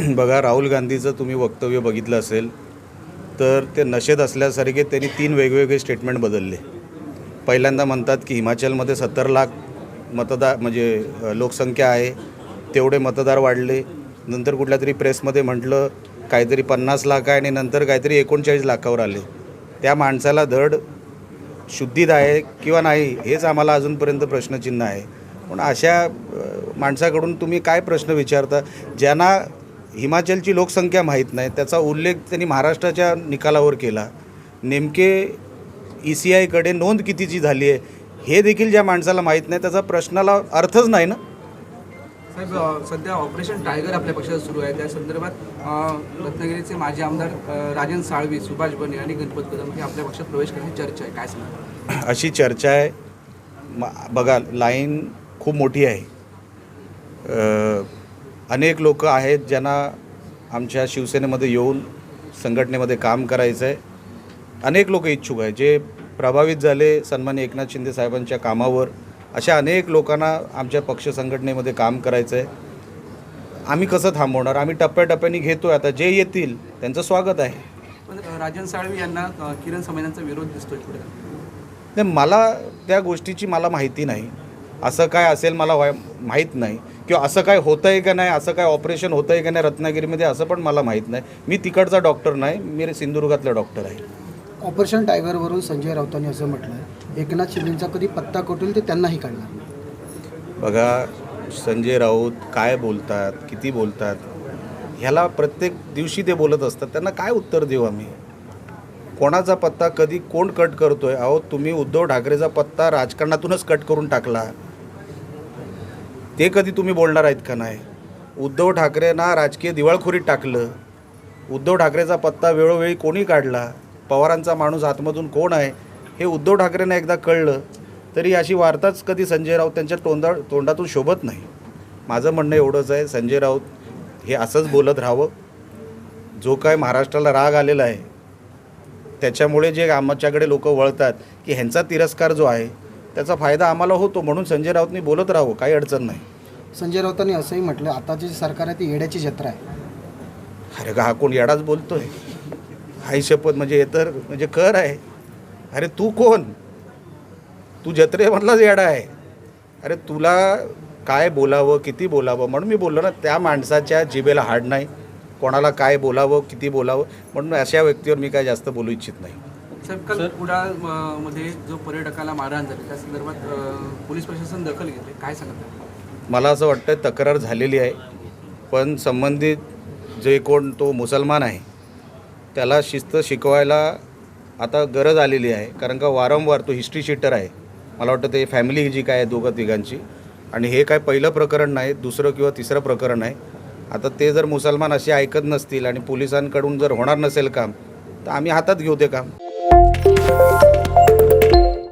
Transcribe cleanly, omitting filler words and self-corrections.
बघा, राहुल गांधीचं तुम्ही वक्तव्य बघितलं असेल तर ते नशेत असल्यासारखे त्यांनी 3 वेगवेगळे स्टेटमेंट बदलले. पहिल्यांदा म्हणतात की हिमाचलमध्ये 70 लाख मतदार म्हणजे लोकसंख्या आहे, तेवढे मतदार वाढले. नंतर कुठल्या तरी प्रेसमध्ये म्हटलं काहीतरी 50 लाख आहे आणि नंतर काहीतरी 39 लाखावर आले. त्या माणसाला धड शुद्धीत आहे किंवा नाही हेच आम्हाला अजूनपर्यंत प्रश्नचिन्ह आहे. पण अशा माणसाकडून तुम्ही काय प्रश्न विचारता ज्यांना हिमाचलची लोकसंख्या माहीत नाही, त्याचा उल्लेख त्यांनी महाराष्ट्राच्या निकालावर केला. नेमके ECIकडे नोंद कितीची झाली आहे हे देखील ज्या माणसाला माहीत नाही त्याचा प्रश्नाला अर्थच नाही ना. साहेब, सध्या ऑपरेशन टायगर आपल्या पक्षात सुरू आहे. त्या संदर्भात रत्नागिरीचे माजी आमदार राजन साळवी, सुभाष बने आणि गणपत कदम हे आपल्या पक्षात प्रवेश करण्याची चर्चा आहे, काय सांगा? अशी चर्चा आहे. बघा, लाईन खूप मोठी आहे. अनेक लोक आहेत ज्यांना आमच्या शिवसेनेमध्ये येऊन संघटनेमध्ये काम करायचं आहे. अनेक लोक इच्छुक आहेत जे प्रभावित झाले सन्माननीय एकनाथ शिंदे साहेबांच्या कामावर. अशा अनेक लोकांना आमच्या पक्ष संघटनेमध्ये काम करायचं आहे. आम्ही कसं थांबवणार? आम्ही टप्प्याटप्प्याने घेतो आहे. आता जे येतील त्यांचं स्वागत आहे. पण राजन साळवी यांना किरण समाजांचा विरोध दिसतोय पुढे. नाही, मला त्या गोष्टीची माहिती नाही. असं काय असेल मला माहीत नाही, किंवा असं काय होतं आहे का नाही, असं काय ऑपरेशन होतं आहे का नाही रत्नागिरीमध्ये असं पण मला माहीत नाही. मी तिकडचा डॉक्टर नाही, मी सिंधुदुर्गातला डॉक्टर आहे. ऑपरेशन टायगरवरून संजय राऊतांनी असं म्हटलं एकनाथ शिंदेंचा कधी पत्ता कटूल ते त्यांनाही काढणार नाही. बघा, संजय राऊत काय बोलतात, किती बोलतात ह्याला प्रत्येक दिवशी ते बोलत असतात. त्यांना काय उत्तर देऊ आम्ही? कोणाचा पत्ता कधी कोण कट करतो आहे? अहो, तुम्ही उद्धव ठाकरेचा पत्ता राजकारणातूनच कट करून टाकला. ते कधी तुम्ही बोलणार आहेत का नाही? उद्धव ठाकरेंना राजकीय दिवाळखोरीत टाकलं. उद्धव ठाकरेचा पत्ता वेळोवेळी कोणी काढला? पवारांचा माणूस आतमधून कोण आहे हे उद्धव ठाकरेंना एकदा कळलं तरी अशी वार्ताच कधी संजय राऊत त्यांच्या तोंडातून शोभत नाही. माझं म्हणणं एवढंच आहे, संजय राऊत हे असंच बोलत राहावं. जो काय महाराष्ट्राला राग आलेला आहे त्याच्यामुळे जे आमच्याकडे लोक वळतात की ह्यांचा तिरस्कार जो आहे त्याचा फायदा आम्हाला होतो, म्हणून संजय राऊतनी बोलत राहावं, काही अडचण नाही. संजय राऊतांनी असंही म्हटलं आताची सरकार आहे ती येड्याची जत्रा आहे. अरे का, हा कोण येडाच बोलतोय? हाय शपथ, म्हणजे हे तर म्हणजे कर आहे. अरे तू कोण? तू जत्रेमधलाच येडा आहे. अरे तुला काय बोलावं, किती बोलावं? म्हणून मी बोललो ना, त्या माणसाच्या जिभेला हाड नाही. कोणाला काय बोलावं, किती बोलावं, म्हणून अशा व्यक्तीवर मी काय जास्त बोलू इच्छित नाही. साहेब, काल कुडाळमध्ये जो पर्यटकाला मारहाण झाली त्या संदर्भात पोलीस प्रशासन दखल घेतली, काय सांगतात? मला असं वाटतं तक्रार झालेली आहे, पण संबंधित जे कोण तो मुसलमान आहे त्याला शिस्त शिकवायला आता गरज आलेली आहे. कारण का वारंवार तो हिस्ट्री शीटर आहे. मला वाटतं ते फॅमिली जी काय आहे दोघं तिघांची, आणि हे काय पहिलं प्रकरण नाही, दुसरं किंवा तिसरं प्रकरण आहे. आता ते जर मुसलमान असे ऐकत नसतील आणि पोलिसांकडून जर होणार नसेल काम तर आम्ही हातात घेऊ ते काम.